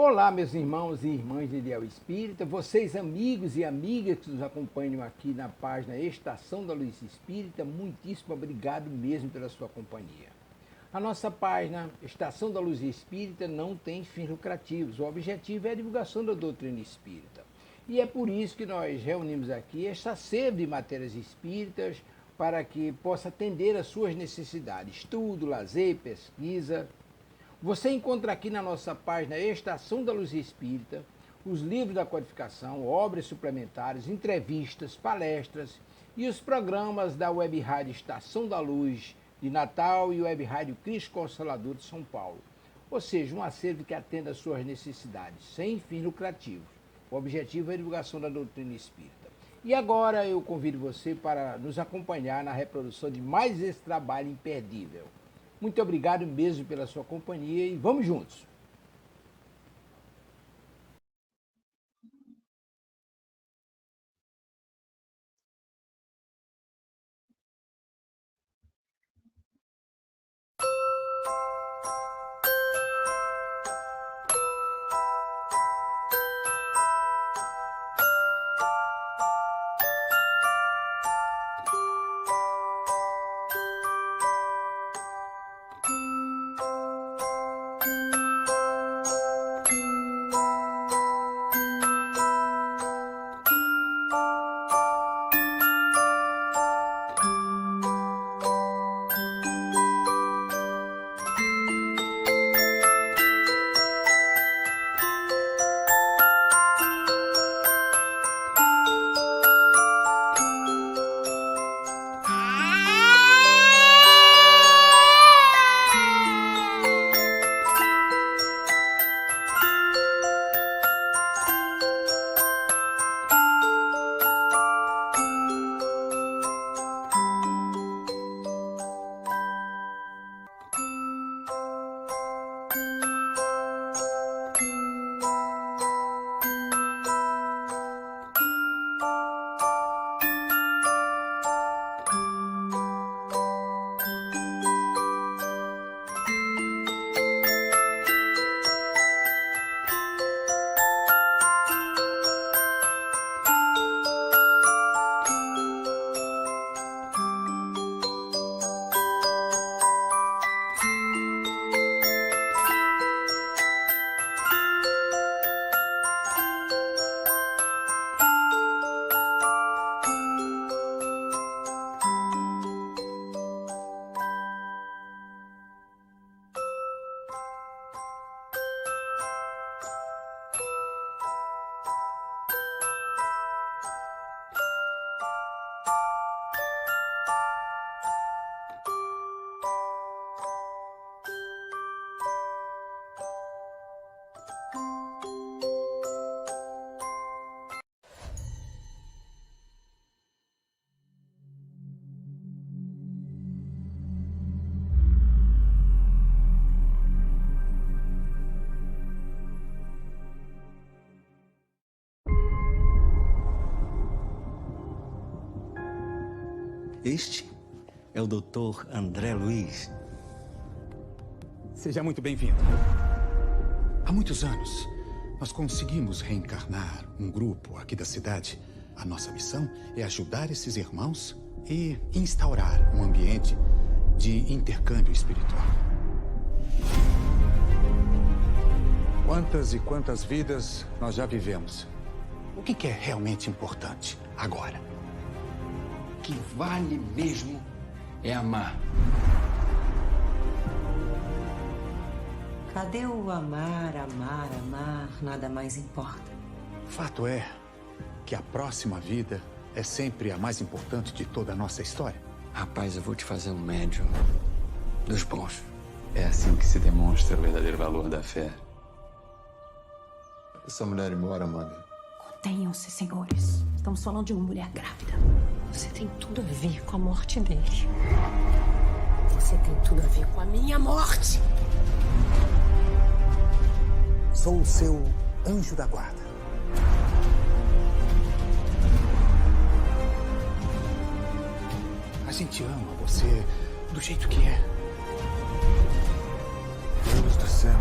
Olá, meus irmãos e irmãs de Ideal Espírita, vocês amigos e amigas que nos acompanham aqui na página Estação da Luz Espírita, muitíssimo obrigado mesmo pela sua companhia. A nossa página Estação da Luz Espírita não tem fins lucrativos, o objetivo é a divulgação da doutrina espírita. E é por isso que nós reunimos aqui esta sede de matérias espíritas para que possa atender às suas necessidades, estudo, lazer, pesquisa. Você encontra aqui na nossa página Estação da Luz Espírita os livros da codificação, obras suplementares, entrevistas, palestras e os programas da Web Rádio Estação da Luz de Natal e Web Rádio Cristo Consolador de São Paulo. Ou seja, um acervo que atenda às suas necessidades, sem fins lucrativos. O objetivo é a divulgação da doutrina espírita. E agora eu convido você para nos acompanhar na reprodução de mais esse trabalho imperdível. Muito obrigado mesmo pela sua companhia e vamos juntos! Este é o Dr. André Luiz. Seja muito bem-vindo. Há muitos anos, nós conseguimos reencarnar um grupo aqui da cidade. A nossa missão é ajudar esses irmãos e instaurar um ambiente de intercâmbio espiritual. Quantas e quantas vidas nós já vivemos? O que é realmente importante agora? O que vale mesmo é amar. Cadê o amar, amar, amar? Nada mais importa. Fato é que a próxima vida é sempre a mais importante de toda a nossa história. Rapaz, eu vou te fazer um médium dos bons. É assim que se demonstra o verdadeiro valor da fé. Essa mulher ir embora, mãe. Contenham-se, senhores. Estamos falando de uma mulher grávida. Você tem tudo a ver com a morte dele. Você tem tudo a ver com a minha morte. Sou o seu anjo da guarda. A gente ama você do jeito que é. Deus do céu.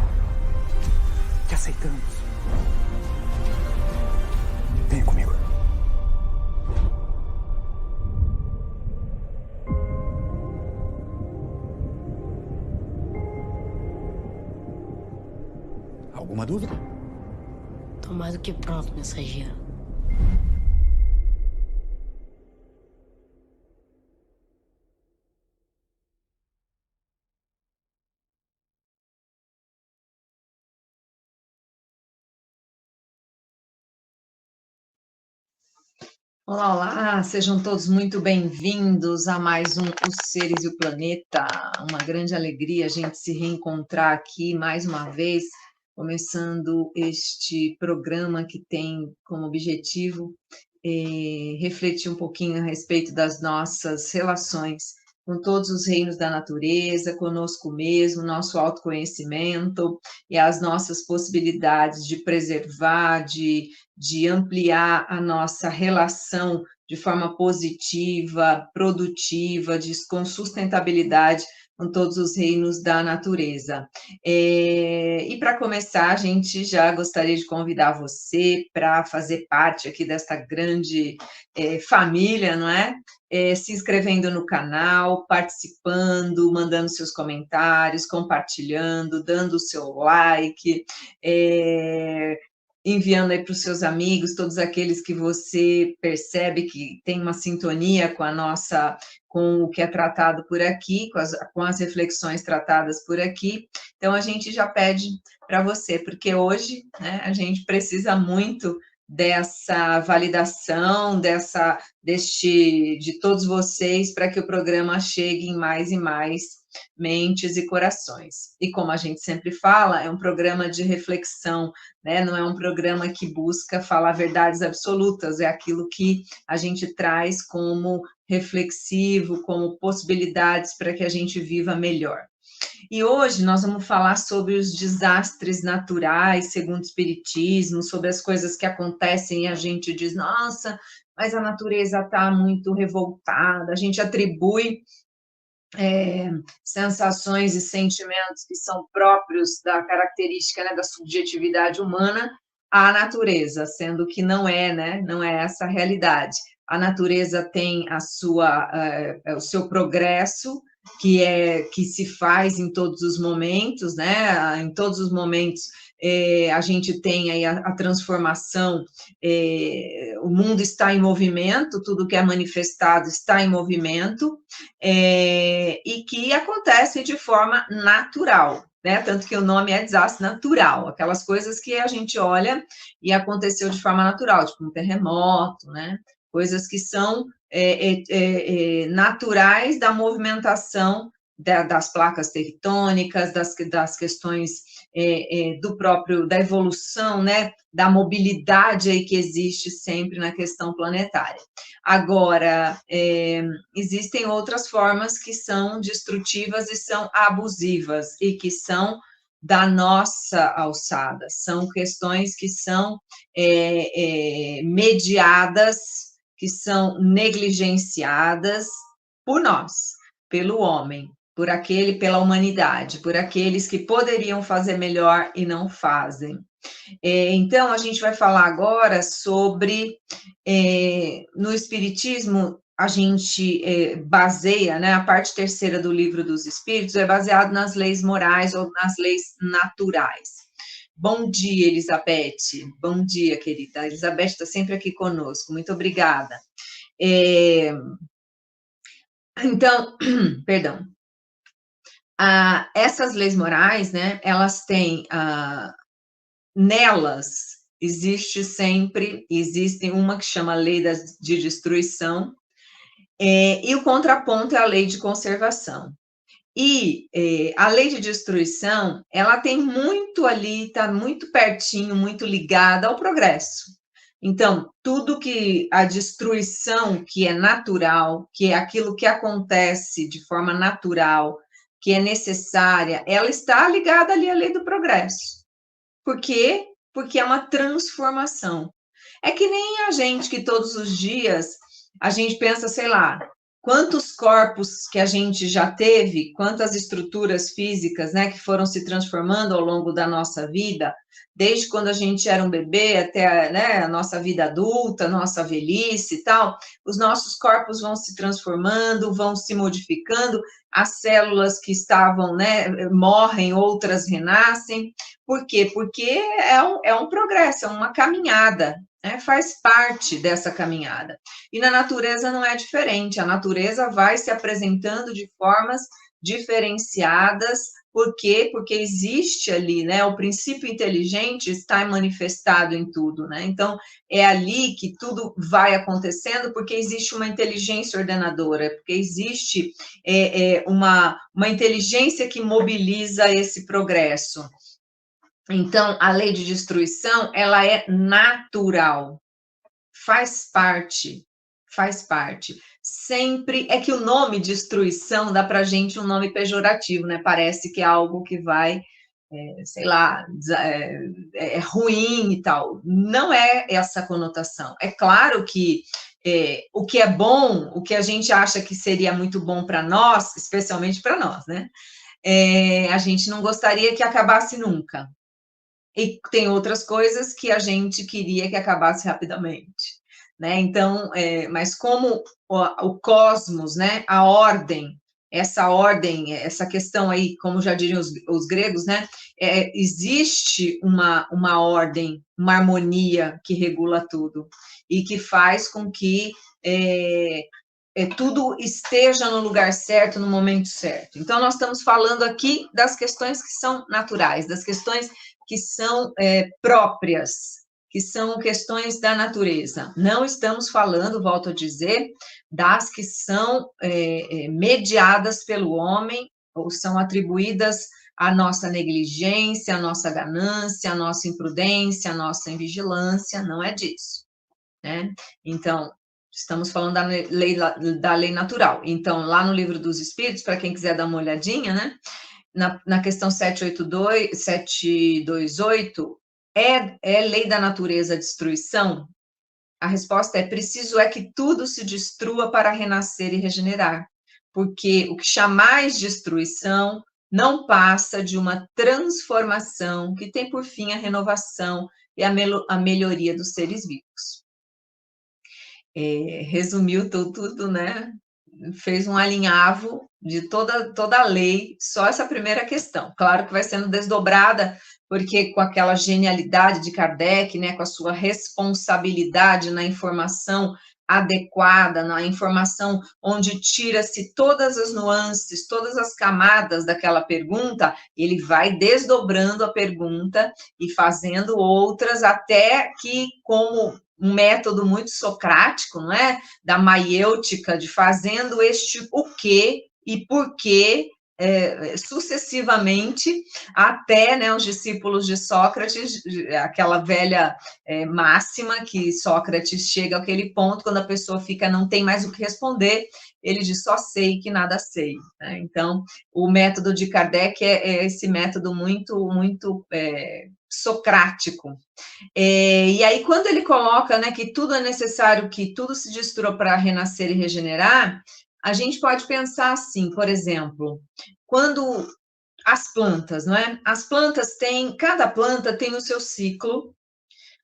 Que a aceitamos. Venha comigo. Alguma dúvida? Tô mais do que pronto, mensageiro. Olá, olá, sejam todos muito bem-vindos a mais um Os Seres e o Planeta. Uma grande alegria a gente se reencontrar aqui mais uma vez, começando este programa que tem como objetivo refletir um pouquinho a respeito das nossas relações com todos os reinos da natureza, conosco mesmo, nosso autoconhecimento e as nossas possibilidades de preservar, de ampliar a nossa relação de forma positiva, produtiva, com sustentabilidade com todos os reinos da natureza. E para começar, a gente já gostaria de convidar você para fazer parte aqui desta grande família, não é? Se inscrevendo no canal, participando, mandando seus comentários, compartilhando, dando o seu like, enviando aí para os seus amigos, todos aqueles que você percebe que tem uma sintonia com o que é tratado por aqui, com as reflexões tratadas por aqui. Então, a gente já pede para você, porque hoje, né, a gente precisa muito dessa validação, de todos vocês, para que o programa chegue em mais e mais mentes e corações. E como a gente sempre fala, é um programa de reflexão, né? Não é um programa que busca falar verdades absolutas, é aquilo que a gente traz como reflexivo, como possibilidades para que a gente viva melhor. E hoje nós vamos falar sobre os desastres naturais, segundo o Espiritismo, sobre as coisas que acontecem e a gente diz, nossa, mas a natureza está muito revoltada, a gente atribui sensações e sentimentos que são próprios da característica, né, da subjetividade humana à natureza, sendo que não é, né, não é essa a realidade. A natureza tem o seu progresso, que se faz em todos os momentos, né? Em todos os momentos a gente tem aí a transformação, o mundo está em movimento, tudo que é manifestado está em movimento, e que acontece de forma natural, né? Tanto que o nome é desastre natural, aquelas coisas que a gente olha e aconteceu de forma natural, tipo um terremoto, né? Coisas que são naturais da movimentação das placas tectônicas, das questões da evolução, né, da mobilidade aí que existe sempre na questão planetária. Agora, existem outras formas que são destrutivas e são abusivas, e que são da nossa alçada, são questões que são mediadas, que são negligenciadas por nós, pelo homem, pela humanidade, por aqueles que poderiam fazer melhor e não fazem. Então, a gente vai falar agora sobre, no Espiritismo, a gente baseia, né, a parte terceira do Livro dos Espíritos é baseado nas leis morais ou nas leis naturais. Bom dia, Elizabeth. Bom dia, querida. A Elizabeth está sempre aqui conosco. Muito obrigada. Então, perdão. Essas leis morais, né, elas têm, nelas, existe uma que chama Lei de Destruição, e o contraponto é a Lei de Conservação. E a lei de destruição, ela tem muito ali, está muito pertinho, muito ligada ao progresso. Então, tudo que a destruição que é natural, que é aquilo que acontece de forma natural, que é necessária, ela está ligada ali à lei do progresso. Por quê? Porque é uma transformação. É que nem a gente que todos os dias, a gente pensa, sei lá, quantos corpos que a gente já teve, quantas estruturas físicas, né, que foram se transformando ao longo da nossa vida, desde quando a gente era um bebê até, né, a nossa vida adulta, nossa velhice e tal, os nossos corpos vão se transformando, vão se modificando, as células que estavam, né, morrem, outras renascem. Por quê? Porque é um progresso, é uma caminhada, né, faz parte dessa caminhada. E na natureza não é diferente, a natureza vai se apresentando de formas diferenciadas. Por quê? Porque existe ali, né, o princípio inteligente está manifestado em tudo, né, então é ali que tudo vai acontecendo, porque existe uma inteligência ordenadora, porque existe uma inteligência que mobiliza esse progresso. Então, a lei de destruição, ela é natural, faz parte, Sempre é que o nome destruição dá para a gente um nome pejorativo, né? Parece que é algo que vai, sei lá, é ruim e tal. Não é essa conotação. É claro que o que é bom, o que a gente acha que seria muito bom para nós, especialmente para nós, né? A gente não gostaria que acabasse nunca. E tem outras coisas que a gente queria que acabasse rapidamente, né? Então, mas como o cosmos, né? A ordem, essa questão aí, como já diriam os gregos, né? Existe uma ordem, uma harmonia que regula tudo e que faz com que tudo esteja no lugar certo, no momento certo. Então, nós estamos falando aqui das questões que são naturais, das questões que são próprias, que são questões da natureza. Não estamos falando, volto a dizer, das que são mediadas pelo homem, ou são atribuídas à nossa negligência, à nossa ganância, à nossa imprudência, à nossa invigilância, não é disso, né? Então, estamos falando da lei natural. Então, lá no Livro dos Espíritos, para quem quiser dar uma olhadinha, né? Na questão 728, é lei da natureza a destruição? A resposta é: preciso é que tudo se destrua para renascer e regenerar, porque o que chamais destruição não passa de uma transformação que tem por fim a renovação e a melhoria dos seres vivos. Resumiu tudo, né? Fez um alinhavo de toda a lei, só essa primeira questão. Claro que vai sendo desdobrada, porque com aquela genialidade de Kardec, né, com a sua responsabilidade na informação adequada, na informação onde tira-se todas as nuances, todas as camadas daquela pergunta, ele vai desdobrando a pergunta e fazendo outras, até que, como um método muito socrático, não é? Da maiêutica, de fazendo este o quê e por quê, sucessivamente, até, né, os discípulos de Sócrates, aquela velha máxima que Sócrates chega àquele ponto, quando a pessoa não tem mais o que responder, ele diz: só sei que nada sei, né? Então, o método de Kardec é esse método muito socrático. E aí, quando ele coloca, né, que tudo é necessário, que tudo se destrua para renascer e regenerar, a gente pode pensar assim, por exemplo, quando as plantas, não é? As plantas cada planta tem o seu ciclo,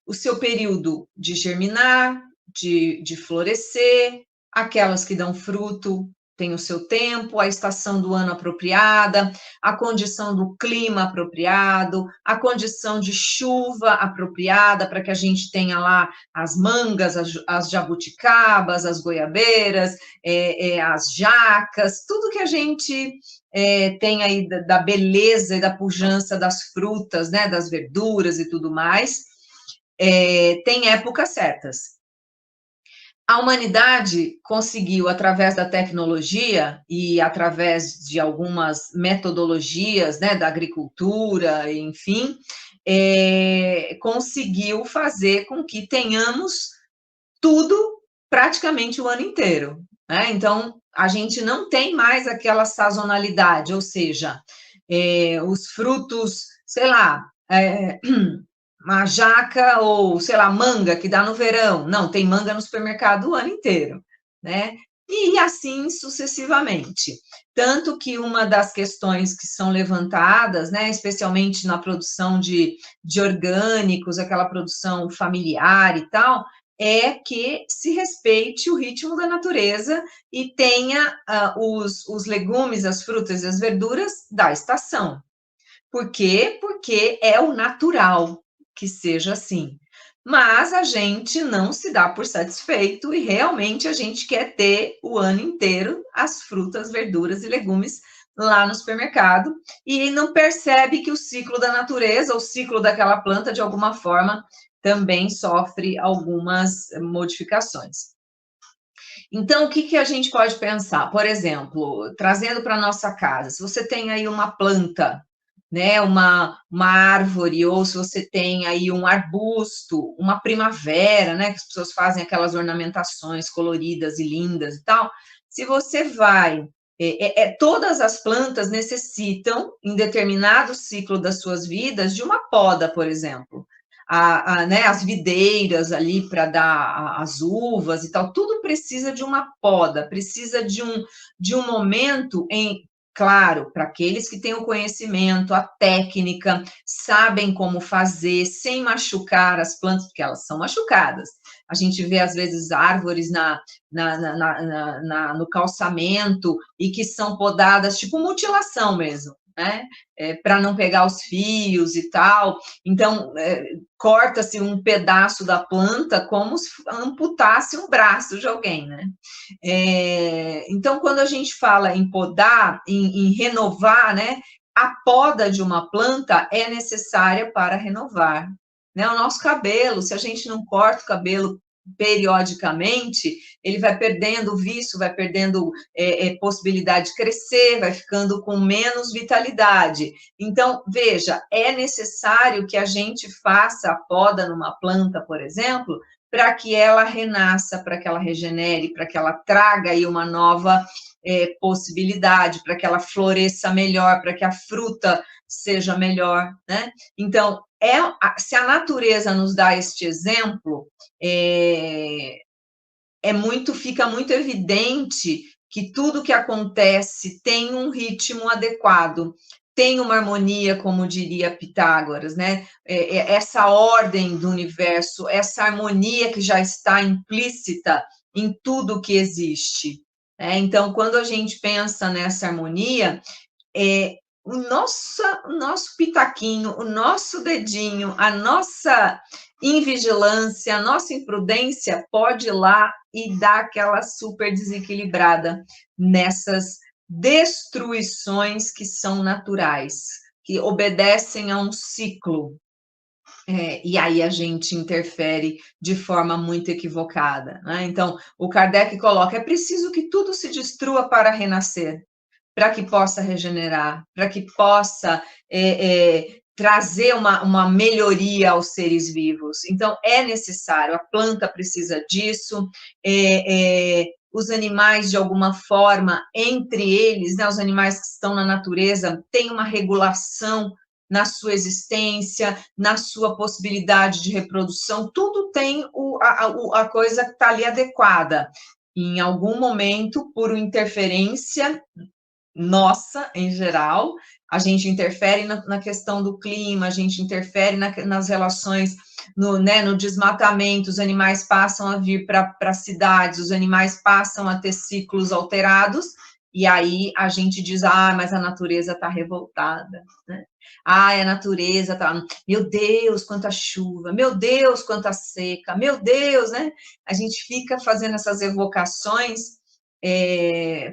o seu período de germinar, de florescer, aquelas que dão fruto têm o seu tempo, a estação do ano apropriada, a condição do clima apropriado, a condição de chuva apropriada para que a gente tenha lá as mangas, as jabuticabas, as goiabeiras, as jacas, tudo que a gente tem aí da beleza e da pujança das frutas, né, das verduras e tudo mais, tem épocas certas. A humanidade conseguiu, através da tecnologia e através de algumas metodologias, né, da agricultura, enfim, conseguiu fazer com que tenhamos tudo praticamente o ano inteiro, né? Então, a gente não tem mais aquela sazonalidade, ou seja, os frutos, sei lá, uma jaca ou, sei lá, manga que dá no verão. Não, tem manga no supermercado o ano inteiro, né? e assim sucessivamente. Tanto que uma das questões que são levantadas, né, especialmente na produção de orgânicos, aquela produção familiar e tal, é que se respeite o ritmo da natureza e tenha os legumes, as frutas e as verduras da estação. Por quê? Porque é o natural que seja assim. Mas a gente não se dá por satisfeito e realmente a gente quer ter o ano inteiro as frutas, verduras e legumes lá no supermercado e não percebe que o ciclo da natureza, o ciclo daquela planta, de alguma forma, também sofre algumas modificações. Então, o que a gente pode pensar? Por exemplo, trazendo para a nossa casa, se você tem aí uma planta, né, uma árvore, ou se você tem aí um arbusto, uma primavera, né, que as pessoas fazem aquelas ornamentações coloridas e lindas e tal, se você vai... todas as plantas necessitam, em determinado ciclo das suas vidas, de uma poda, por exemplo. Né, as videiras ali para dar as uvas e tal, tudo precisa de uma poda, precisa de um momento claro, para aqueles que têm o conhecimento, a técnica, sabem como fazer, sem machucar as plantas, porque elas são machucadas. A gente vê, às vezes, árvores no calçamento e que são podadas, tipo mutilação mesmo, né? Para não pegar os fios e tal. Então, corta-se um pedaço da planta como se amputasse um braço de alguém, né? Então, quando a gente fala em podar, em renovar, né? A poda de uma planta é necessária para renovar, né? O nosso cabelo, se a gente não corta o cabelo periodicamente, ele vai perdendo vício, vai perdendo possibilidade de crescer, vai ficando com menos vitalidade. Então, veja, é necessário que a gente faça a poda numa planta, por exemplo, para que ela renasça, para que ela regenere, para que ela traga aí uma nova possibilidade, para que ela floresça melhor, para que a fruta seja melhor, né? Então, se a natureza nos dá este exemplo, fica muito evidente que tudo que acontece tem um ritmo adequado, tem uma harmonia, como diria Pitágoras, né? Essa ordem do universo, essa harmonia que já está implícita em tudo que existe. Então, quando a gente pensa nessa harmonia, o nosso pitaquinho, o nosso dedinho, a nossa invigilância, a nossa imprudência pode ir lá e dar aquela super desequilibrada nessas destruições que são naturais, que obedecem a um ciclo. E aí a gente interfere de forma muito equivocada, né? Então, o Kardec coloca, é preciso que tudo se destrua para renascer, para que possa regenerar, para que possa trazer uma melhoria aos seres vivos. Então, é necessário, a planta precisa disso, os animais, de alguma forma, entre eles, né, os animais que estão na natureza, têm uma regulação na sua existência, na sua possibilidade de reprodução, tudo tem a coisa que está ali adequada. Em algum momento, por interferência nossa, em geral, a gente interfere na questão do clima, a gente interfere nas relações, no desmatamento, os animais passam a vir para as cidades, os animais passam a ter ciclos alterados, e aí a gente diz, mas a natureza está revoltada, né? A natureza está, meu Deus, quanta chuva, meu Deus, quanta seca, meu Deus, né? A gente fica fazendo essas evocações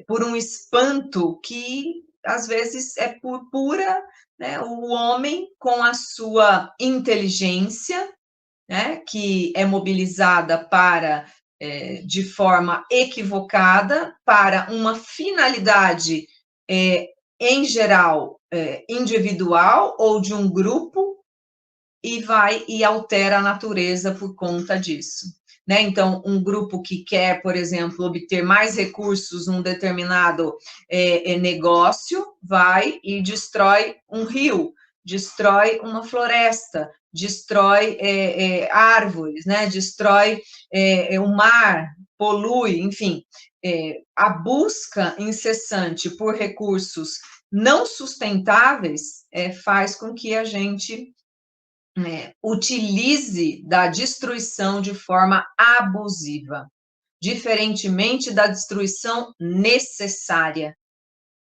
por um espanto que, às vezes, é por pura, né, o homem com a sua inteligência, né, que é mobilizada para, de forma equivocada, para uma finalidade, em geral, individual ou de um grupo, e vai e altera a natureza por conta disso. Né? Então, um grupo que quer, por exemplo, obter mais recursos num determinado negócio, vai e destrói um rio, destrói uma floresta, destrói árvores, né? Destrói o mar, polui, enfim. a busca incessante por recursos não sustentáveis faz com que a gente utilize da destruição de forma abusiva, diferentemente da destruição necessária,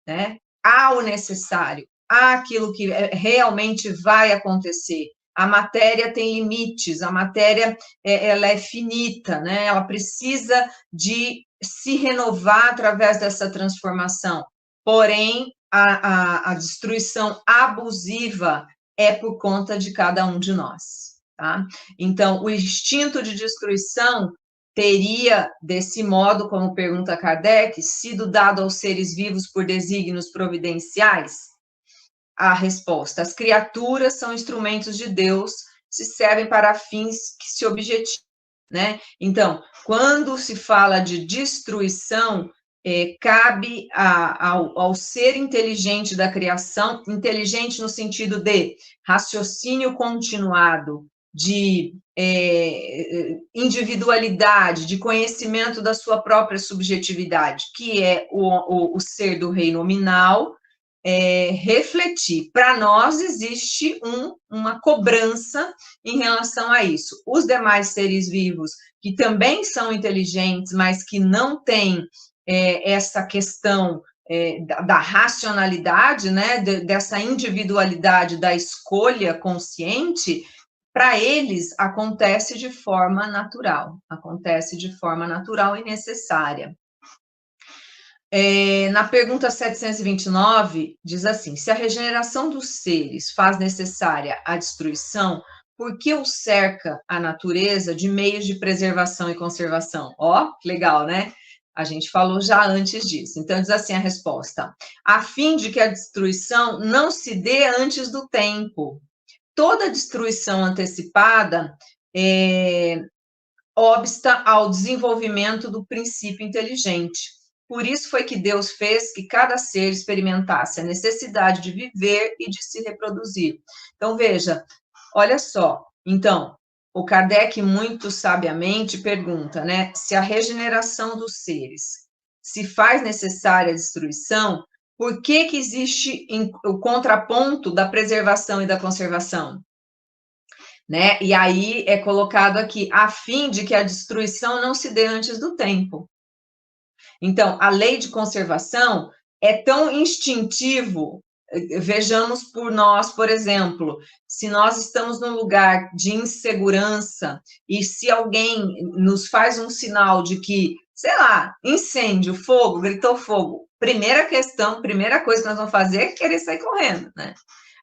né? Há o necessário, há aquilo que realmente vai acontecer. A matéria tem limites, a matéria ela é finita, né? Ela precisa de se renovar através dessa transformação. Porém, a destruição abusiva é por conta de cada um de nós, tá? Então, o instinto de destruição teria, desse modo, como pergunta Kardec, sido dado aos seres vivos por desígnios providenciais? A resposta: as criaturas são instrumentos de Deus, se servem para fins que se objetivam, né? Então, quando se fala de destruição, cabe ao ser inteligente da criação, inteligente no sentido de raciocínio continuado, de individualidade, de conhecimento da sua própria subjetividade, que é o ser do rei nominal, refletir. Para nós existe uma cobrança em relação a isso. Os demais seres vivos, que também são inteligentes, mas que não têm essa questão da racionalidade, né, dessa individualidade da escolha consciente, para eles acontece de forma natural e necessária. Na pergunta 729, diz assim: se a regeneração dos seres faz necessária a destruição, por que o cerca a natureza de meios de preservação e conservação? Ó, legal, né? A gente falou já antes disso. Então, diz assim a resposta: a fim de que a destruição não se dê antes do tempo. Toda destruição antecipada obsta ao desenvolvimento do princípio inteligente. Por isso foi que Deus fez que cada ser experimentasse a necessidade de viver e de se reproduzir. Então, veja, olha só. Então, o Kardec muito sabiamente pergunta, né, se a regeneração dos seres se faz necessária a destruição, por que existe o contraponto da preservação e da conservação? Né? E aí é colocado aqui, a fim de que a destruição não se dê antes do tempo. Então, a lei de conservação é tão instintivo. Vejamos por nós, por exemplo, se nós estamos num lugar de insegurança e se alguém nos faz um sinal de que, sei lá, incêndio, fogo, gritou fogo, primeira coisa que nós vamos fazer é querer sair correndo, né?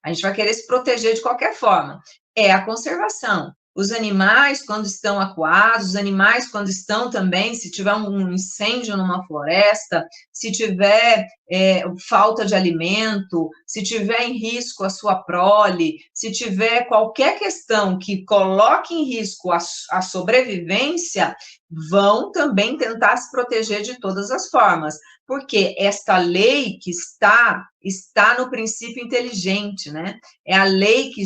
A gente vai querer se proteger de qualquer forma. É a conservação. Os animais, quando estão acuados, os animais, quando estão também, se tiver um incêndio numa floresta, se tiver falta de alimento, se tiver em risco a sua prole, se tiver qualquer questão que coloque em risco a sobrevivência, vão também tentar se proteger de todas as formas, porque esta lei que está no princípio inteligente, né? É a lei que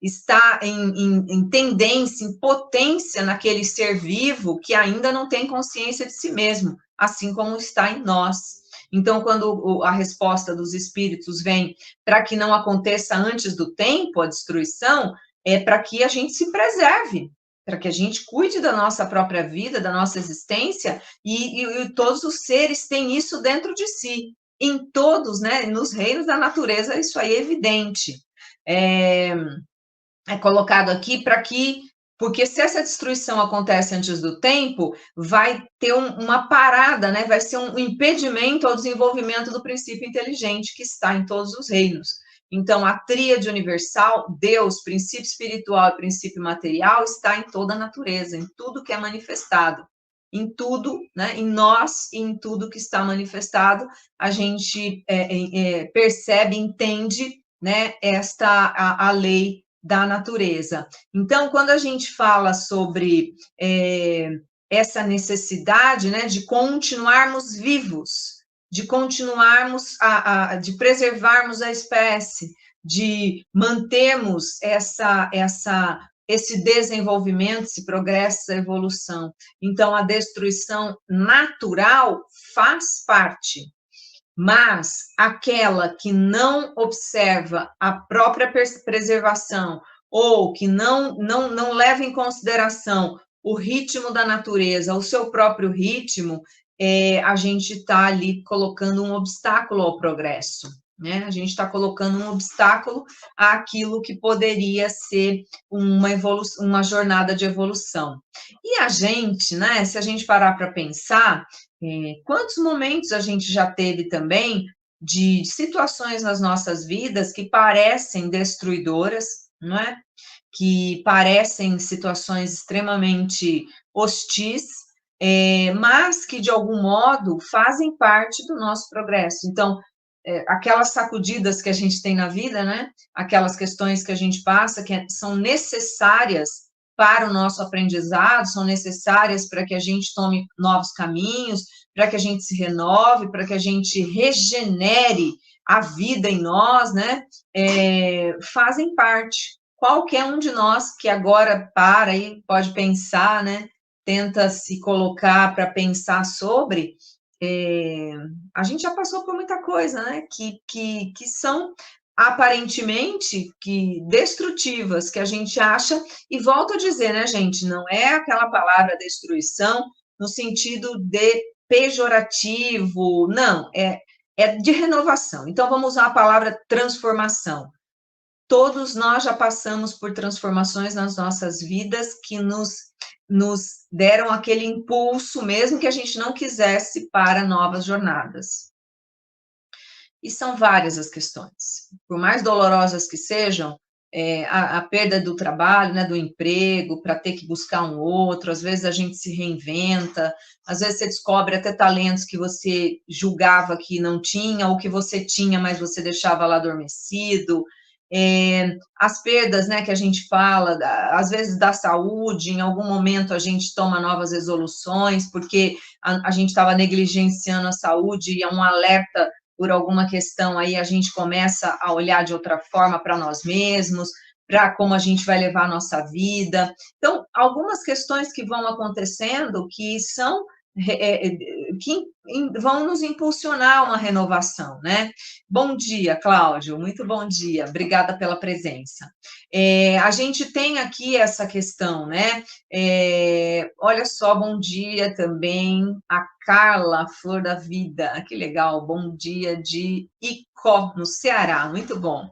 está em tendência, em potência naquele ser vivo que ainda não tem consciência de si mesmo, assim como está em nós. Então, quando a resposta dos espíritos vem para que não aconteça antes do tempo a destruição, é para que a gente se preserve, para que a gente cuide da nossa própria vida, da nossa existência, e todos os seres têm isso dentro de si. Em todos, né, nos reinos da natureza, isso aí é evidente. É colocado aqui porque se essa destruição acontece antes do tempo, vai ter uma parada, né? Vai ser um impedimento ao desenvolvimento do princípio inteligente que está em todos os reinos. Então, a tríade universal, Deus, princípio espiritual e princípio material, está em toda a natureza, em tudo que é manifestado. Em tudo, né? Em nós e em tudo que está manifestado, a gente percebe, entende, né? A lei da natureza. Então, quando a gente fala sobre essa necessidade, né, de continuarmos vivos, de continuarmos, de preservarmos a espécie, de mantermos essa esse desenvolvimento, esse progresso, essa evolução. Então, a destruição natural faz parte, mas aquela que não observa a própria preservação ou que não leva em consideração o ritmo da natureza, o seu próprio ritmo, a gente está ali colocando um obstáculo ao progresso, né? A gente está colocando um obstáculo àquilo que poderia ser uma jornada de evolução. E a gente, né, se a gente parar para pensar, quantos momentos a gente já teve também de situações nas nossas vidas que parecem destruidoras, não é? Que parecem situações extremamente hostis, mas que, de algum modo, fazem parte do nosso progresso. Então, aquelas sacudidas que a gente tem na vida, né? Aquelas questões que a gente passa, que são necessárias para o nosso aprendizado, são necessárias para que a gente tome novos caminhos, para que a gente se renove, para que a gente regenere a vida em nós, né? Fazem parte. Qualquer um de nós que agora para e pode pensar, né? Tenta se colocar para pensar sobre, a gente já passou por muita coisa, né? Que são aparentemente destrutivas, que a gente acha, e volto a dizer, né, gente, não é aquela palavra destruição no sentido de pejorativo, não, é de renovação. Então, vamos usar a palavra transformação. Todos nós já passamos por transformações nas nossas vidas que nos deram aquele impulso, mesmo que a gente não quisesse, para novas jornadas. E são várias as questões. Por mais dolorosas que sejam, a perda do trabalho, né, do emprego, para ter que buscar um outro, às vezes a gente se reinventa, às vezes você descobre até talentos que você julgava que não tinha, ou que você tinha, mas você deixava lá adormecido. As perdas, né, que a gente fala, às vezes da saúde, em algum momento a gente toma novas resoluções, porque a gente estava negligenciando a saúde, e é um alerta por alguma questão, aí a gente começa a olhar de outra forma para nós mesmos, para como a gente vai levar a nossa vida. Então, algumas questões que vão acontecendo que são que vão nos impulsionar a uma renovação, né? Bom dia, Cláudio, muito bom dia, obrigada pela presença. A gente tem aqui essa questão, né? Olha só, bom dia também, a Carla, Flor da Vida, que legal, bom dia de Icó, no Ceará, muito bom,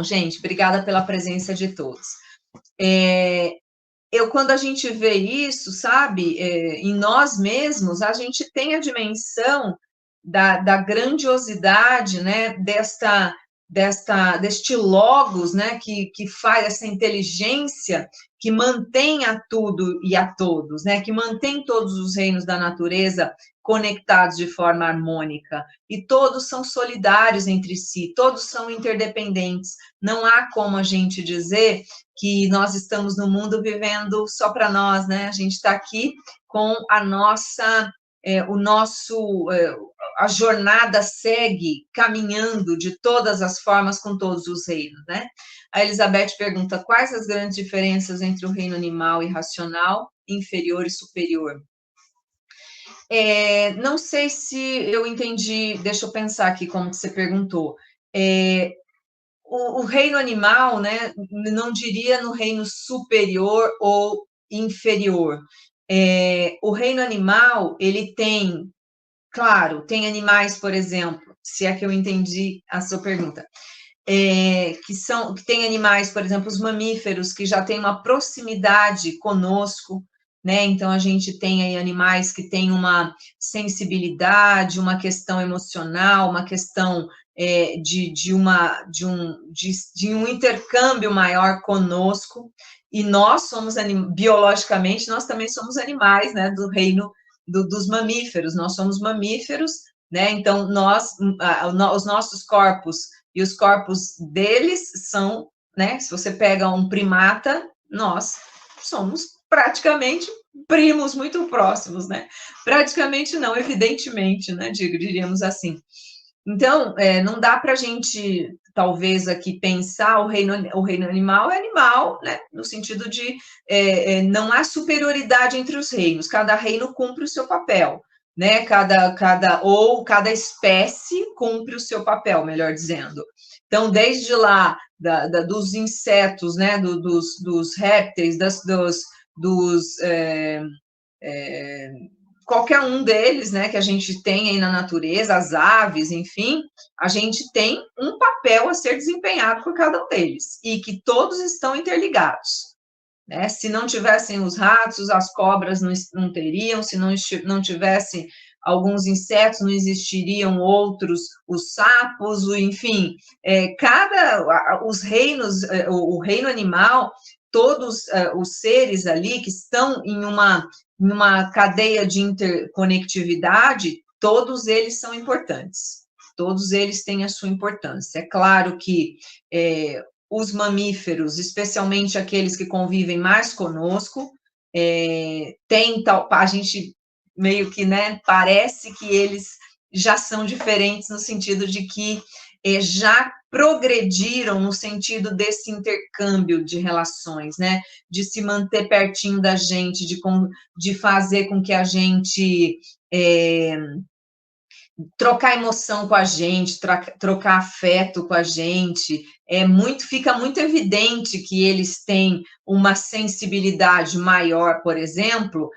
gente, obrigada pela presença de todos. Quando a gente vê isso, sabe, em nós mesmos, a gente tem a dimensão da grandiosidade, né, deste logos, né, que faz essa inteligência que mantém a tudo e a todos, né, que mantém todos os reinos da natureza conectados de forma harmônica, e todos são solidários entre si, todos são interdependentes. Não há como a gente dizer que nós estamos no mundo vivendo só para nós, né? A gente está aqui com a nossa, a jornada segue caminhando de todas as formas com todos os reinos, né? A Elizabeth pergunta, quais as grandes diferenças entre o reino animal e racional, inferior e superior? Não sei se eu entendi, deixa eu pensar aqui como que você perguntou. O reino animal, né, não diria no reino superior ou inferior. O reino animal, ele tem, claro, tem animais, por exemplo, se é que eu entendi a sua pergunta, que tem animais, por exemplo, os mamíferos, que já têm uma proximidade conosco, né? Então, a gente tem aí animais que têm uma sensibilidade, uma questão emocional, uma questão de um intercâmbio maior conosco, e nós somos, biologicamente, nós também somos animais, né, do reino dos mamíferos, nós somos mamíferos, né? Então, os nossos corpos e os corpos deles são, né, se você pega um primata, nós somos praticamente primos muito próximos, né? Praticamente não, evidentemente, né? Diríamos assim. Então, não dá para a gente, talvez, aqui pensar o reino animal é animal, né? No sentido de não há superioridade entre os reinos, cada reino cumpre o seu papel, né? Cada espécie cumpre o seu papel, melhor dizendo. Então, desde lá, dos insetos, né? Dos répteis, qualquer um deles, né, que a gente tem aí na natureza, as aves, enfim, a gente tem um papel a ser desempenhado por cada um deles, e que todos estão interligados, né? Se não tivessem os ratos, as cobras não teriam, se não tivesse alguns insetos, não existiriam outros, os sapos, enfim, os reinos, o reino animal, todos os seres ali que estão em uma cadeia de interconectividade, todos eles são importantes, todos eles têm a sua importância. É claro que os mamíferos, especialmente aqueles que convivem mais conosco, a gente meio que, né, parece que eles já são diferentes no sentido de que já progrediram no sentido desse intercâmbio de relações, né, de se manter pertinho da gente, de fazer com que a gente trocar emoção com a gente, trocar afeto com a gente, fica muito evidente que eles têm uma sensibilidade maior, por exemplo,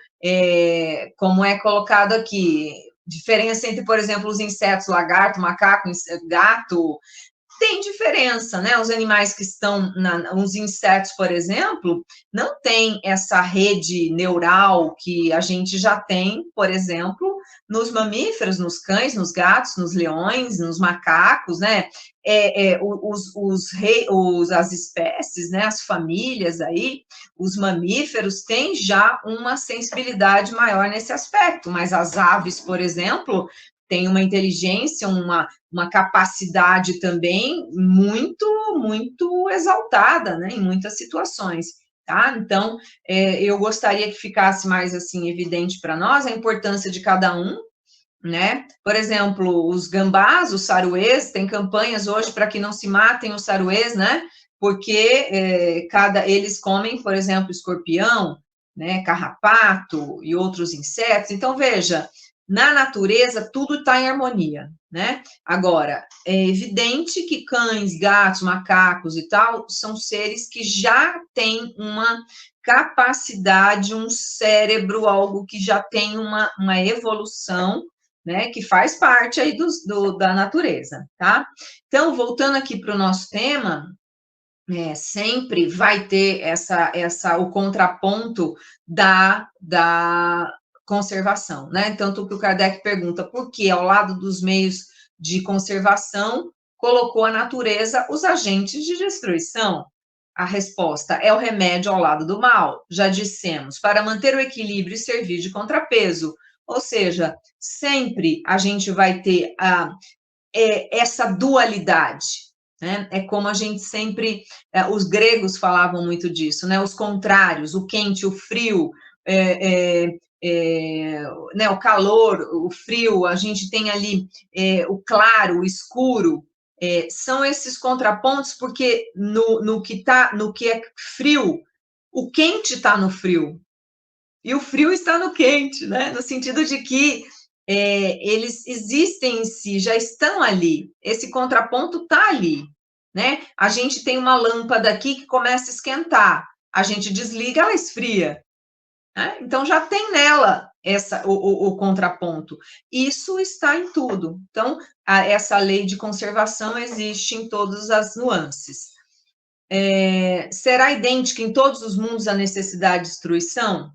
como é colocado aqui, diferença entre, por exemplo, os insetos, lagarto, macaco, gato, tem diferença, né? Os animais que estão, os insetos, por exemplo, não tem essa rede neural que a gente já tem, por exemplo, nos nos cães, nos gatos, nos leões, nos macacos, né? As espécies, né? As famílias aí, os mamíferos têm já uma sensibilidade maior nesse aspecto, mas as aves, por exemplo, têm uma inteligência, uma capacidade também muito, muito exaltada, né, em muitas situações, tá? Então, eu gostaria que ficasse mais, assim, evidente para nós a importância de cada um, né? Por exemplo, os gambás, os saruês, tem campanhas hoje para que não se matem os saruês, né? Porque eles comem, por exemplo, escorpião, né, carrapato e outros insetos. Então, veja, na natureza, tudo está em harmonia, né? Agora, é evidente que cães, gatos, macacos e tal, são seres que já têm uma capacidade, um cérebro, algo que já tem uma evolução, né? Que faz parte aí da natureza, tá? Então, voltando aqui para o nosso tema, sempre vai ter o contraponto da conservação, né? Tanto que o Kardec pergunta por que, ao lado dos meios de conservação, colocou a natureza os agentes de destruição. A resposta é o remédio ao lado do mal. Já dissemos, para manter o equilíbrio e servir de contrapeso. Ou seja, sempre a gente vai ter essa dualidade, né? É como a gente sempre, os gregos falavam muito disso, né? Os contrários, o quente, o frio, né, o calor, o frio, a gente tem ali o claro, o escuro, são esses contrapontos, porque no que é frio, o quente está no frio, e o frio está no quente, né? No sentido de que eles existem em si, já estão ali, esse contraponto está ali, né? A gente tem uma lâmpada aqui que começa a esquentar, a gente desliga, ela esfria, né? Então, já tem nela o contraponto. Isso está em tudo. Então, essa lei de conservação existe em todas as nuances. Será idêntica em todos os mundos a necessidade de destruição?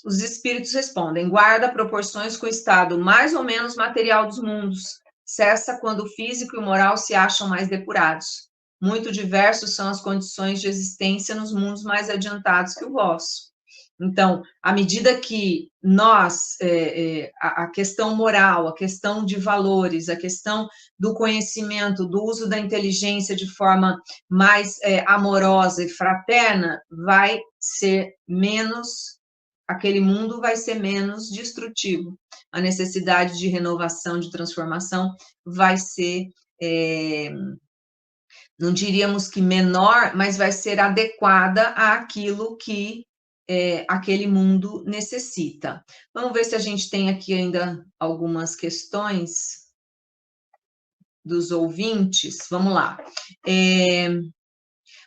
Os espíritos respondem, guarda proporções com o estado mais ou menos material dos mundos, cessa quando o físico e o moral se acham mais depurados. Muito diversos são as condições de existência nos mundos mais adiantados que o vosso. Então, à medida que nós, a questão moral, a questão de valores, a questão do conhecimento, do uso da inteligência de forma mais amorosa e fraterna, vai ser menos, aquele mundo vai ser menos destrutivo. a necessidade de renovação, de transformação vai ser, não diríamos que menor, mas vai ser adequada àquilo que aquele mundo necessita. Vamos ver se a gente tem aqui ainda algumas questões dos ouvintes. Vamos lá.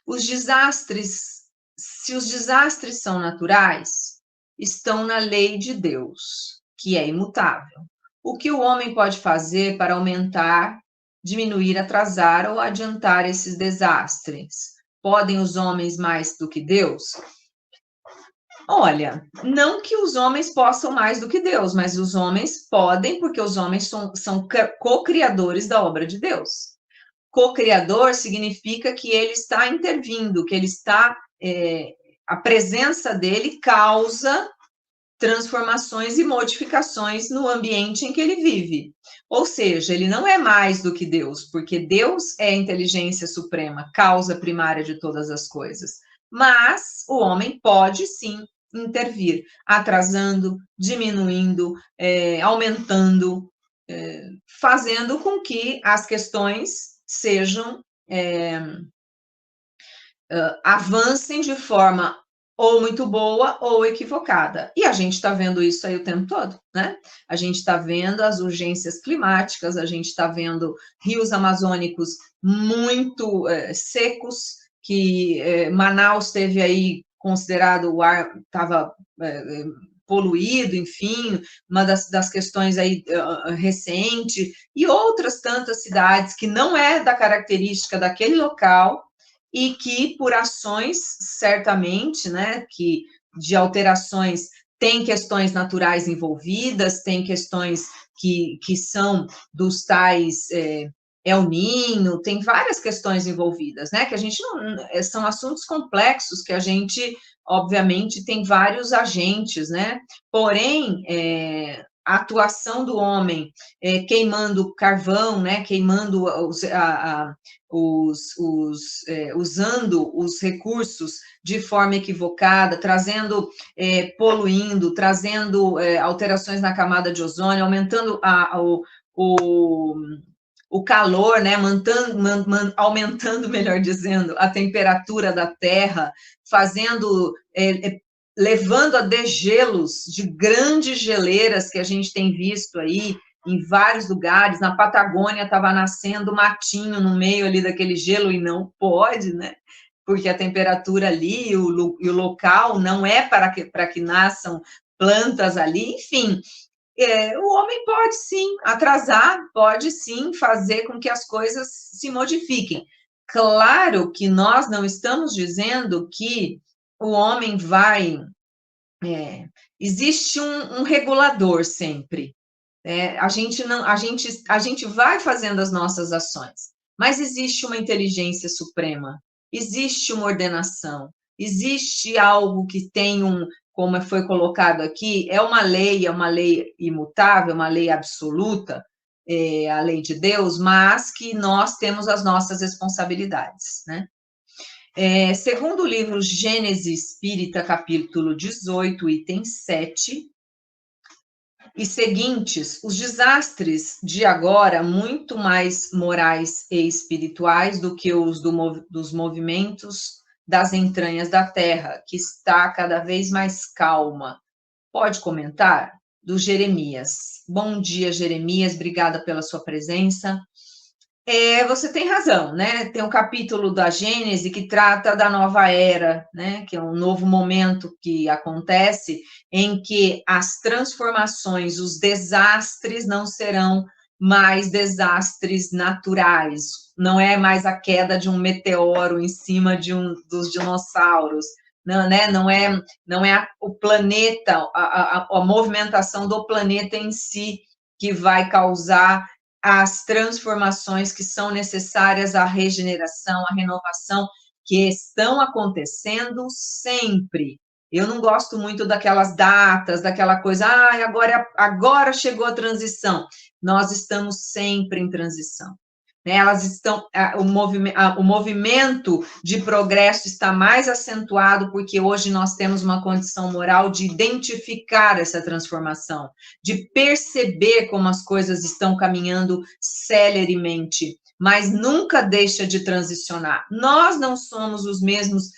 Os desastres, se os desastres são naturais, estão na lei de Deus, que é imutável. O que o homem pode fazer para aumentar, diminuir, atrasar ou adiantar esses desastres? Podem os homens mais do que Deus? Olha, não que os homens possam mais do que Deus, mas os homens podem, porque os homens são co-criadores da obra de Deus. Co-criador significa que ele está intervindo, que ele está, a presença dele causa transformações e modificações no ambiente em que ele vive. Ou seja, ele não é mais do que Deus, porque Deus é a inteligência suprema, causa primária de todas as coisas. Mas o homem pode sim intervir, atrasando, diminuindo, aumentando, fazendo com que as questões sejam, avancem de forma ou muito boa ou equivocada. E a gente está vendo isso aí o tempo todo, né? A gente está vendo as urgências climáticas, a gente está vendo rios amazônicos muito secos, que Manaus teve aí considerado, o ar estava poluído, enfim, uma das questões aí recente, e outras tantas cidades que não é da característica daquele local, e que por ações, certamente, né, que de alterações, tem questões naturais envolvidas, tem questões que são dos tais El Niño, tem várias questões envolvidas, né, que a gente não, são assuntos complexos, que a gente, obviamente, tem vários agentes, né, porém, a atuação do homem queimando carvão, né, queimando usando os recursos de forma equivocada, trazendo, poluindo, trazendo alterações na camada de ozônio, aumentando o calor, né, aumentando, melhor dizendo, a temperatura da Terra, levando a degelos de grandes geleiras que a gente tem visto aí em vários lugares. Na Patagônia estava nascendo matinho no meio ali daquele gelo, e não pode, né? Porque a temperatura ali e o local não é para que nasçam plantas ali, enfim. O homem pode sim atrasar, pode sim fazer com que as coisas se modifiquem. Claro que nós não estamos dizendo que o homem vai... existe um regulador sempre. A gente vai fazendo as nossas ações, mas existe uma inteligência suprema, existe uma ordenação, existe algo que tem como foi colocado aqui, é uma lei imutável, uma lei absoluta, a lei de Deus, mas que nós temos as nossas responsabilidades, né? Segundo o livro Gênesis Espírita, capítulo 18, item 7, e seguintes, os desastres de agora, muito mais morais e espirituais do que os dos movimentos das entranhas da terra, que está cada vez mais calma. Pode comentar? Do Jeremias. Bom dia, Jeremias, obrigada pela sua presença. Você tem razão, né? Tem um capítulo da Gênese que trata da nova era, né? Que é um novo momento que acontece em que as transformações, os desastres não serão mais desastres naturais. Não é mais a queda de um meteoro em cima dos dinossauros, não, né? Não é o planeta, a movimentação do planeta em si que vai causar as transformações que são necessárias à regeneração, à renovação, que estão acontecendo sempre. Eu não gosto muito daquelas datas, daquela coisa, agora chegou a transição. Nós estamos sempre em transição. né? Elas estão, o movimento de progresso está mais acentuado porque hoje nós temos uma condição moral de identificar essa transformação, de perceber como as coisas estão caminhando celeremente, mas nunca deixa de transicionar. Nós não somos os mesmos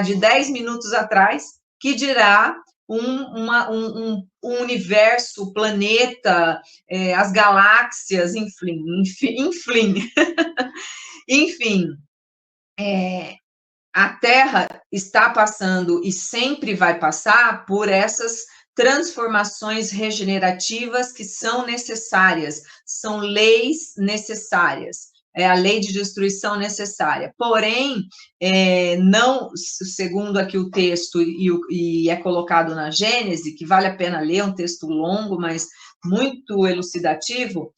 de 10 minutos atrás, que dirá um universo, o planeta, as galáxias, enfim. Enfim, a Terra está passando e sempre vai passar por essas transformações regenerativas que são necessárias, são leis necessárias. É a lei de destruição necessária. Porém, não, segundo aqui o texto, e é colocado na Gênese, que vale a pena ler, um texto longo, mas muito elucidativo,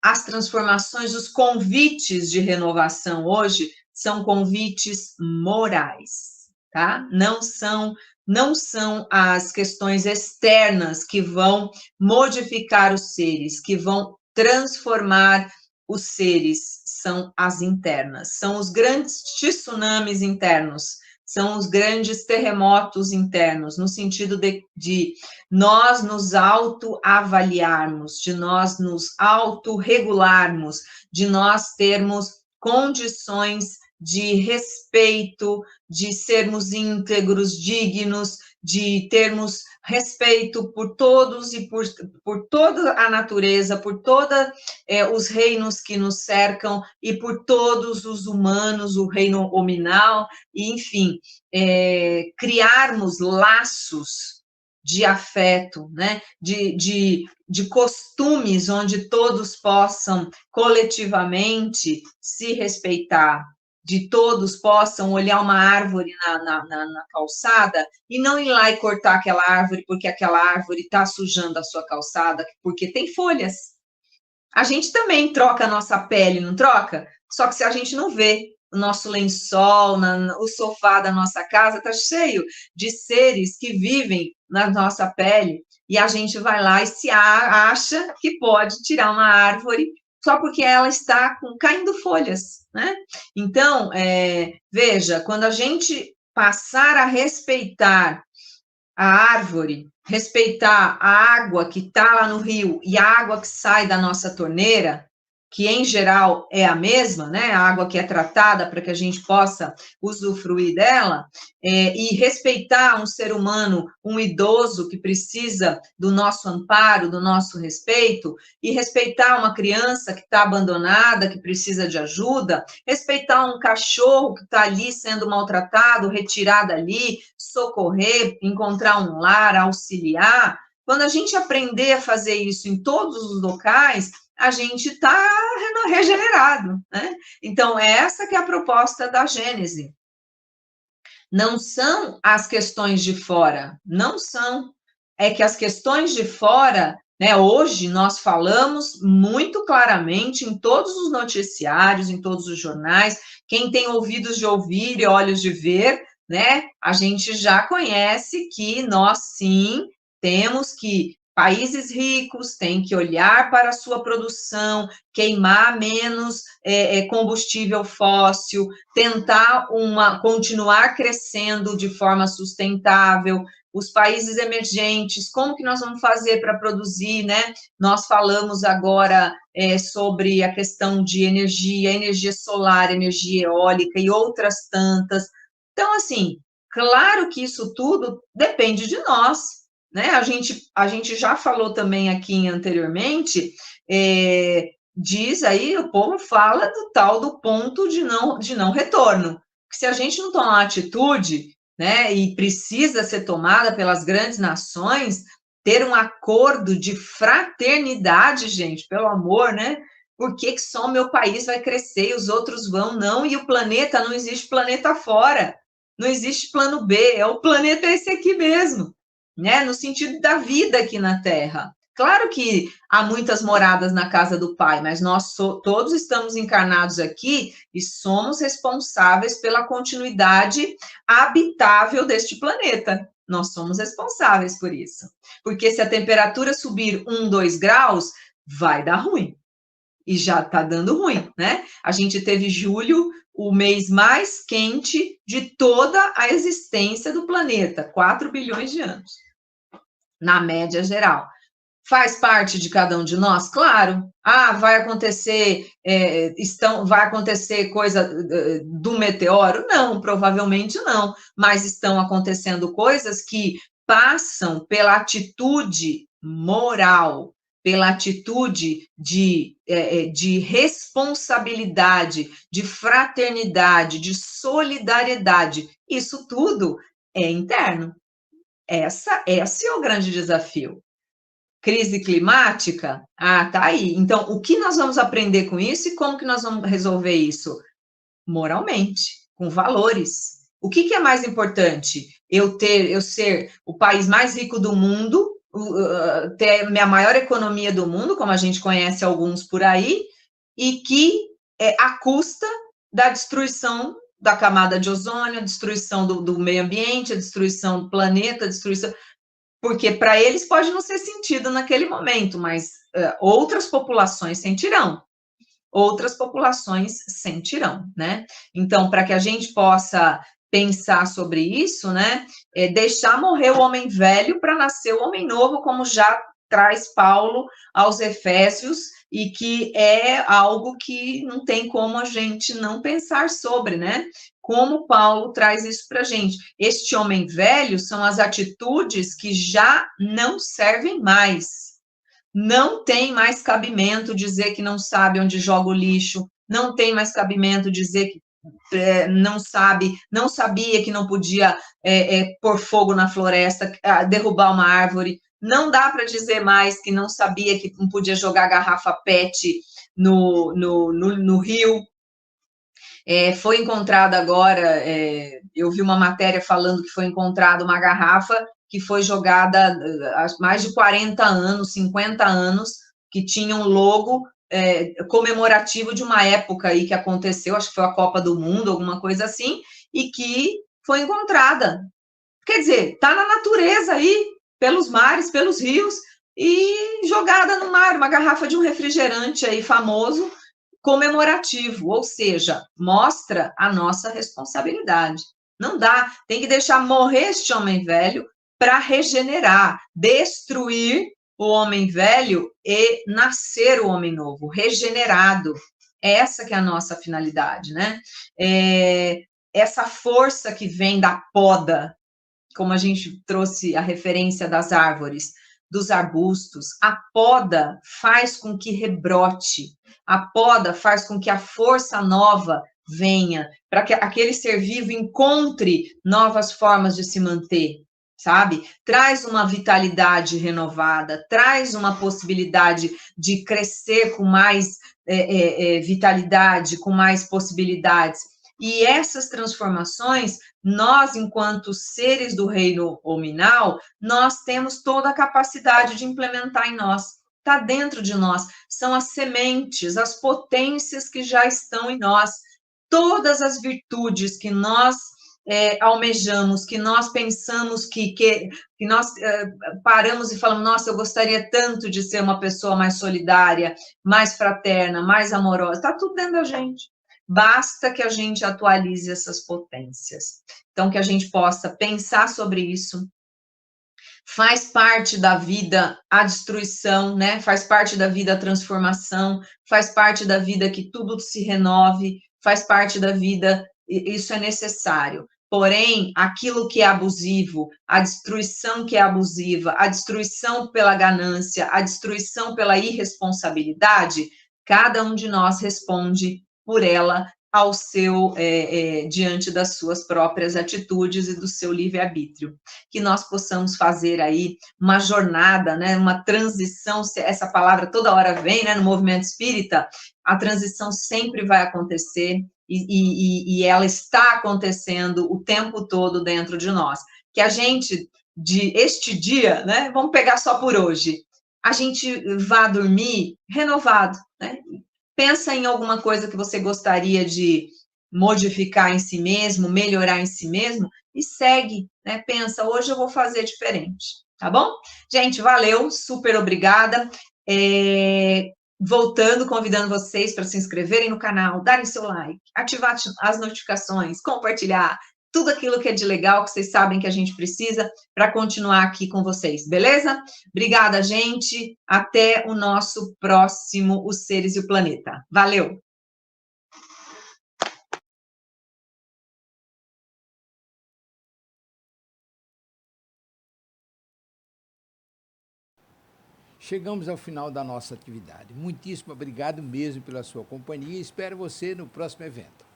as transformações, os convites de renovação hoje são convites morais, tá? Não são as questões externas que vão modificar os seres, que vão transformar os seres, são as internas, são os grandes tsunamis internos, são os grandes terremotos internos, no sentido de nós nos autoavaliarmos, de nós nos autorregularmos, de nós termos condições de respeito, de sermos íntegros, dignos, de termos respeito por todos e por toda a natureza, por todos os reinos que nos cercam e por todos os humanos, o reino hominal, e, enfim, criarmos laços de afeto, né? de costumes onde todos possam coletivamente se respeitar, de todos possam olhar uma árvore na calçada e não ir lá e cortar aquela árvore porque aquela árvore está sujando a sua calçada, porque tem folhas. A gente também troca a nossa pele, não troca? Só que se a gente não vê, o nosso lençol, o sofá da nossa casa está cheio de seres que vivem na nossa pele e a gente vai lá e se acha que pode tirar uma árvore só porque ela está caindo folhas, né? Então, veja, quando a gente passar a respeitar a árvore, respeitar a água que está lá no rio e a água que sai da nossa torneira, que em geral é a mesma, né? A água que é tratada para que a gente possa usufruir dela, e respeitar um ser humano, um idoso que precisa do nosso amparo, do nosso respeito, e respeitar uma criança que está abandonada, que precisa de ajuda, respeitar um cachorro que está ali sendo maltratado, retirado ali, socorrer, encontrar um lar, auxiliar. Quando a gente aprender a fazer isso em todos os locais, a gente está regenerado, né? Então, essa que é a proposta da Gênese. Não são as questões de fora, não são. É que as questões de fora, né, hoje nós falamos muito claramente em todos os noticiários, em todos os jornais, quem tem ouvidos de ouvir e olhos de ver, né, a gente já conhece que nós, sim, temos que países ricos têm que olhar para a sua produção, queimar menos combustível fóssil, tentar continuar crescendo de forma sustentável. Os países emergentes, como que nós vamos fazer para produzir, né? Nós falamos agora sobre a questão de energia solar, energia eólica e outras tantas. Então, assim, claro que isso tudo depende de nós, né? A gente já falou também aqui anteriormente, diz aí, o povo fala do tal do ponto de não retorno, que se a gente não tomar atitude, né, e precisa ser tomada pelas grandes nações, ter um acordo de fraternidade, gente, pelo amor, né? Por que só o meu país vai crescer e os outros vão? Não, e o planeta, não existe planeta fora, não existe plano B, o planeta é esse aqui mesmo, né, no sentido da vida aqui na Terra. Claro que há muitas moradas na casa do Pai, mas nós todos estamos encarnados aqui e somos responsáveis pela continuidade habitável deste planeta. Nós somos responsáveis por isso. Porque se a temperatura subir 1, 2 graus, vai dar ruim. e já está dando ruim, né? A gente teve julho, o mês mais quente de toda a existência do planeta, 4 bilhões de anos, na média geral. Faz parte de cada um de nós? Claro. Vai acontecer, vai acontecer coisa do meteoro? Não, provavelmente não, mas estão acontecendo coisas que passam pela atitude moral, pela atitude de responsabilidade, de fraternidade, de solidariedade. Isso tudo é interno. Esse é o grande desafio. Crise climática? Tá aí. Então, o que nós vamos aprender com isso e como que nós vamos resolver isso? Moralmente, com valores. O que é mais importante? Eu ser o país mais rico do mundo, ter a maior economia do mundo, como a gente conhece alguns por aí, e que à custa da destruição da camada de ozônio, a destruição do meio ambiente, a destruição do planeta, a destruição... Porque para eles pode não ser sentido naquele momento, mas outras populações sentirão. Outras populações sentirão, né? Então, para que a gente possa pensar sobre isso, né? Deixar morrer o homem velho para nascer o homem novo, como já traz Paulo aos Efésios, e que é algo que não tem como a gente não pensar sobre, né? Como Paulo traz isso para a gente. Este homem velho são as atitudes que já não servem mais. Não tem mais cabimento dizer que não sabe onde joga o lixo, não tem mais cabimento dizer que não sabia que não podia pôr fogo na floresta, derrubar uma árvore. Não dá para dizer mais que não sabia que não podia jogar garrafa PET no rio. Foi encontrada agora, eu vi uma matéria falando que foi encontrada uma garrafa que foi jogada há mais de 40 anos, 50 anos, que tinha um logo comemorativo de uma época aí que aconteceu, acho que foi a Copa do Mundo, alguma coisa assim, e que foi encontrada. Quer dizer, está na natureza aí, pelos mares, pelos rios, e jogada no mar, uma garrafa de um refrigerante aí famoso, comemorativo, ou seja, mostra a nossa responsabilidade. Não dá, tem que deixar morrer este homem velho para regenerar, destruir o homem velho e nascer o homem novo, regenerado. Essa que é a nossa finalidade, né? Essa força que vem da poda, como a gente trouxe a referência das árvores, dos arbustos, a poda faz com que rebrote, a poda faz com que a força nova venha, para que aquele ser vivo encontre novas formas de se manter, sabe? Traz uma vitalidade renovada, traz uma possibilidade de crescer com mais vitalidade, com mais possibilidades. E essas transformações, nós, enquanto seres do reino hominal, nós temos toda a capacidade de implementar em nós. Está dentro de nós. São as sementes, as potências que já estão em nós. Todas as virtudes que nós almejamos, que nós pensamos que nós paramos e falamos, nossa, eu gostaria tanto de ser uma pessoa mais solidária, mais fraterna, mais amorosa. Está tudo dentro da gente. Basta que a gente atualize essas potências. Então, que a gente possa pensar sobre isso. Faz parte da vida a destruição, né? Faz parte da vida a transformação, faz parte da vida que tudo se renove, faz parte da vida, isso é necessário. Porém, aquilo que é abusivo, a destruição que é abusiva, a destruição pela ganância, a destruição pela irresponsabilidade, cada um de nós responde por ela ao seu, diante das suas próprias atitudes e do seu livre-arbítrio. Que nós possamos fazer aí uma jornada, né, uma transição, essa palavra toda hora vem, né, no movimento espírita, a transição sempre vai acontecer e ela está acontecendo o tempo todo dentro de nós. Que a gente, este dia, né, vamos pegar só por hoje, a gente vá dormir renovado, né? Pensa em alguma coisa que você gostaria de modificar em si mesmo, melhorar em si mesmo, e segue, né? Pensa, hoje eu vou fazer diferente, tá bom? Gente, valeu, super obrigada. voltando, convidando vocês para se inscreverem no canal, darem seu like, ativar as notificações, compartilhar, tudo aquilo que é de legal, que vocês sabem que a gente precisa para continuar aqui com vocês, beleza? Obrigada, gente. Até o nosso próximo Os Seres e o Planeta. Valeu! Chegamos ao final da nossa atividade. Muitíssimo obrigado mesmo pela sua companhia e espero você no próximo evento.